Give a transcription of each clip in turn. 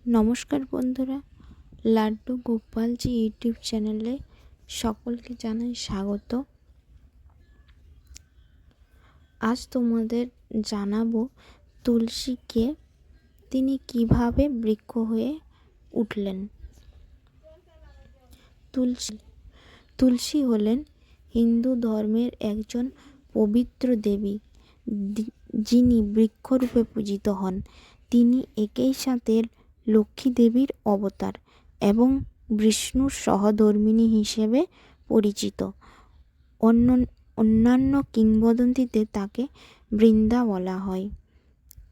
নমস্কার বন্ধুরা, লাড্ডু গোপালজি ইউটিউব চ্যানেলে সকলকে জানাই স্বাগত। আজ তোমাদের জানাবো তুলসীকে তিনি কিভাবে বৃক্ষ হয়ে উঠলেন। তুলসী হলেন হিন্দু ধর্মের একজন পবিত্র দেবী, যিনি বৃক্ষরূপে পূজিত হন। তিনি একই সাথে লক্ষ্মী দেবীর অবতার এবং বিষ্ণুর সহধর্মিণী হিসেবে পরিচিত। অন্যান্য কিংবদন্তিতে তাকে বৃন্দা বলা হয়।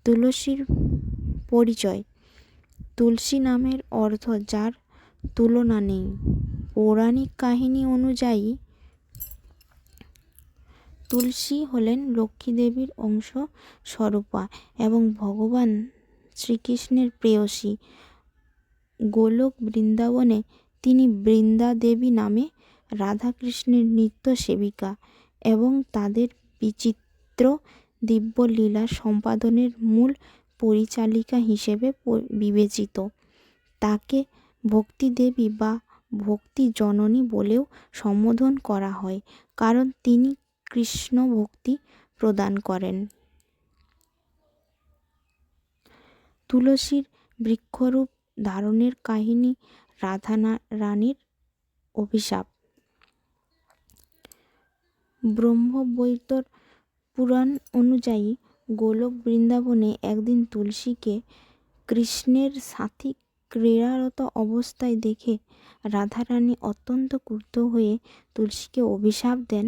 তুলসীর পরিচয়। তুলসী নামের অর্থ যার তুলনা নেই। পৌরাণিক কাহিনী অনুযায়ী তুলসী হলেন লক্ষ্মী দেবীর অংশ স্বরূপা এবং ভগবান শ্রীকৃষ্ণের প্রেয়সী। গোলক বৃন্দাবনে তিনি বৃন্দা দেবী নামে রাধাকৃষ্ণের নিত্য সেবিকা এবং তাদের বিচিত্র দিব্য লীলা সম্পাদনের মূল পরিচালিকা হিসেবে বিবেচিত। তাকে ভক্তি দেবী বা ভক্তি জননী বলেও সম্বোধন করা হয়, কারণ তিনি কৃষ্ণ ভক্তি প্রদান করেন। তুলসীর বৃক্ষরূপ ধারণের কাহিনী রাধা রানীর অভিশাপ। ব্রহ্মবৈবর্ত পুরাণ অনুযায়ী গোলক বৃন্দাবনে একদিন তুলসীকে কৃষ্ণের সাথে ক্রীড়ারত অবস্থায় দেখে রাধারানী অত্যন্ত ক্রুদ্ধ হয়ে তুলসীকে অভিশাপ দেন,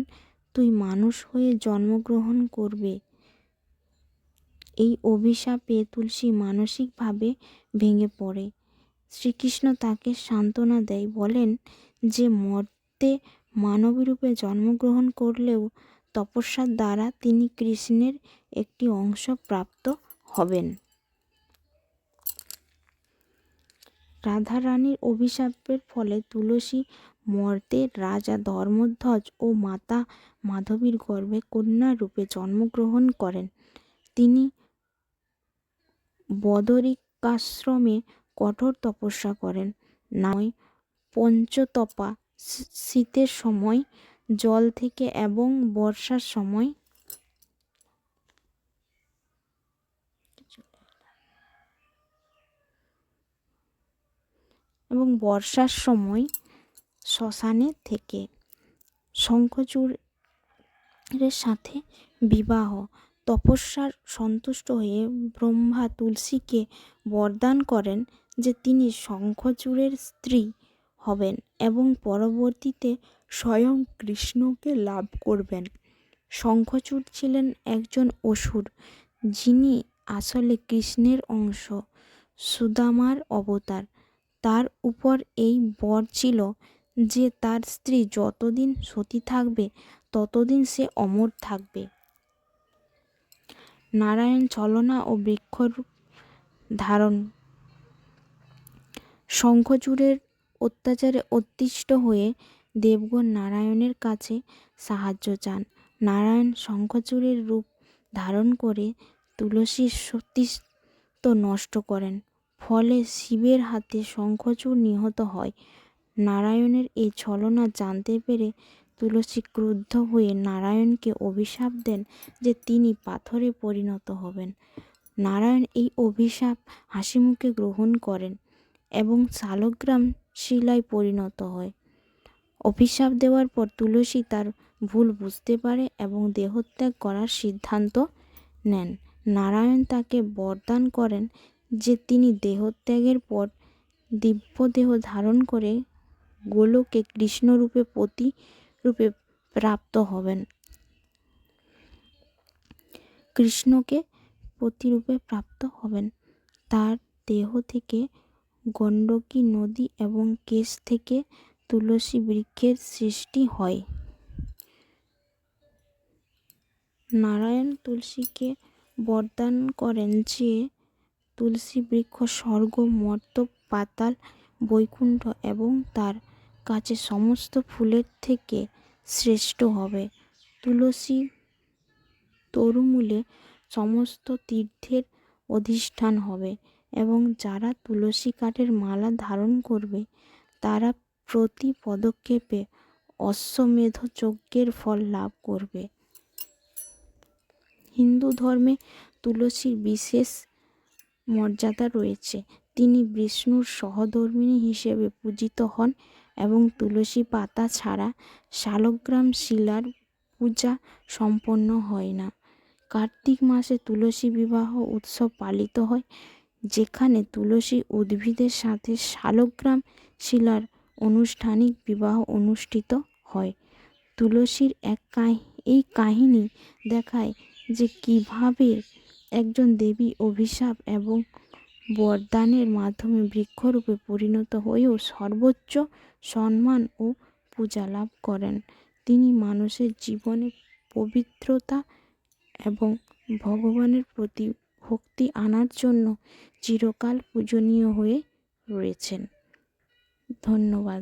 তুই মানুষ হয়ে জন্মগ্রহণ করবে। এই অভিশাপে তুলসী মানসিকভাবে ভেঙে পড়ে। শ্রীকৃষ্ণ তাকে সান্ত্বনা দেয়, বলেন যে মর্তে মানবী রূপে জন্মগ্রহণ করলেও তপস্যার দ্বারা তিনি কৃষ্ণের একটি অংশ প্রাপ্ত হবেন। রাধারানীর অভিশাপের ফলে তুলসী মর্তে রাজা ধর্মধ্বজ ও মাতা মাধবীর গর্ভে কন্যা রূপে জন্মগ্রহণ করেন। তিনি বদরিকাশ্রমে কঠোর তপস্যা করেন। নয় পঞ্চতপা, শীতের সময় জল থেকে এবং বর্ষার সময় শ্মশানে থেকে। শঙ্খচূড়ের সাথে বিবাহ। তপস্যার সন্তুষ্ট হয়ে ব্রহ্মা তুলসীকে বরদান করেন যে তিনি শঙ্খচূড়ের স্ত্রী হবেন এবং পরবর্তীতে স্বয়ং কৃষ্ণকে লাভ করবেন। শঙ্খচূড় ছিলেন একজন অসুর, যিনি আসলে কৃষ্ণের অংশ, সুদামার অবতার। তার উপর এই বর ছিল যে তার স্ত্রী যতদিন সতী থাকবে ততদিন সে অমর থাকবে। নারায়ণ ছলনা ও বৃক্ষরূপ ধারণ। শঙ্খচূড়ের অত্যাচারে অতিষ্ঠ হয়ে দেবগণ নারায়ণের কাছে সাহায্য চান। নারায়ণ শঙ্খচূড়ের রূপ ধারণ করে তুলসীর সতীত্ব নষ্ট করেন। ফলে শিবের হাতে শঙ্খচূড় নিহত হয়। নারায়ণের এই ছলনা জানতে পেরে তুলসী ক্রুদ্ধ হয়ে নারায়ণকে অভিশাপ দেন যে তিনি পাথরে পরিণত হবেন। নারায়ণ এই অভিশাপ হাসিমুখে গ্রহণ করেন এবং শালগ্রাম শিলায় পরিণত হয়। অভিশাপ দেওয়ার পর তুলসী তার ভুল বুঝতে পারে এবং দেহত্যাগ করার সিদ্ধান্ত নেন। নারায়ণ তাকে বরদান করেন যে তিনি দেহত্যাগের পর দিব্যদেহ ধারণ করে গোলকে কৃষ্ণরূপে প্রতিরূপে প্রাপ্ত হবেন। কৃষ্ণকে প্রতিরূপে প্রাপ্ত হবেন। তার দেহ থেকে গণ্ডকী নদী এবং কেশ থেকে তুলসী বৃক্ষের সৃষ্টি হয়। নারায়ণ তুলসীকে বরদান করেন যে তুলসী বৃক্ষ স্বর্গ, মর্ত্য, পাতাল, বৈকুণ্ঠ এবং তার কাছে সমস্ত ফুলের থেকে শ্রেষ্ঠ হবে। তুলসী তরুমূলে সমস্ত তীর্থের অধিষ্ঠান হবে এবং যারা তুলসী কাঠের মালা ধারণ করবে তারা প্রতি পদক্ষেপে অশ্বমেধ যজ্ঞের ফল লাভ করবে। হিন্দু ধর্মে তুলসীর বিশেষ মর্যাদা রয়েছে। তিনি বিষ্ণুর সহধর্মিণী হিসেবে পূজিত হন এবং তুলসী পাতা ছাড়া শালগ্রাম শিলার পূজা সম্পন্ন হয় না। কার্তিক মাসে তুলসী বিবাহ উৎসব পালিত হয়, যেখানে তুলসী উদ্ভিদের সাথে শালগ্রাম শিলার আনুষ্ঠানিক বিবাহ অনুষ্ঠিত হয়। তুলসীর এই কাহিনী দেখায় যে কিভাবে একজন দেবী অভিশাপ এবং বরদানের মাধ্যমে বৃক্ষরূপে পরিণত হয়েও সর্বোচ্চ সম্মান ও পূজা লাভ করেন। তিনি মানুষের জীবনে পবিত্রতা এবং ভগবানের প্রতি ভক্তি আনার জন্য চিরকাল পূজনীয় হয়ে রয়েছেন। ধন্যবাদ।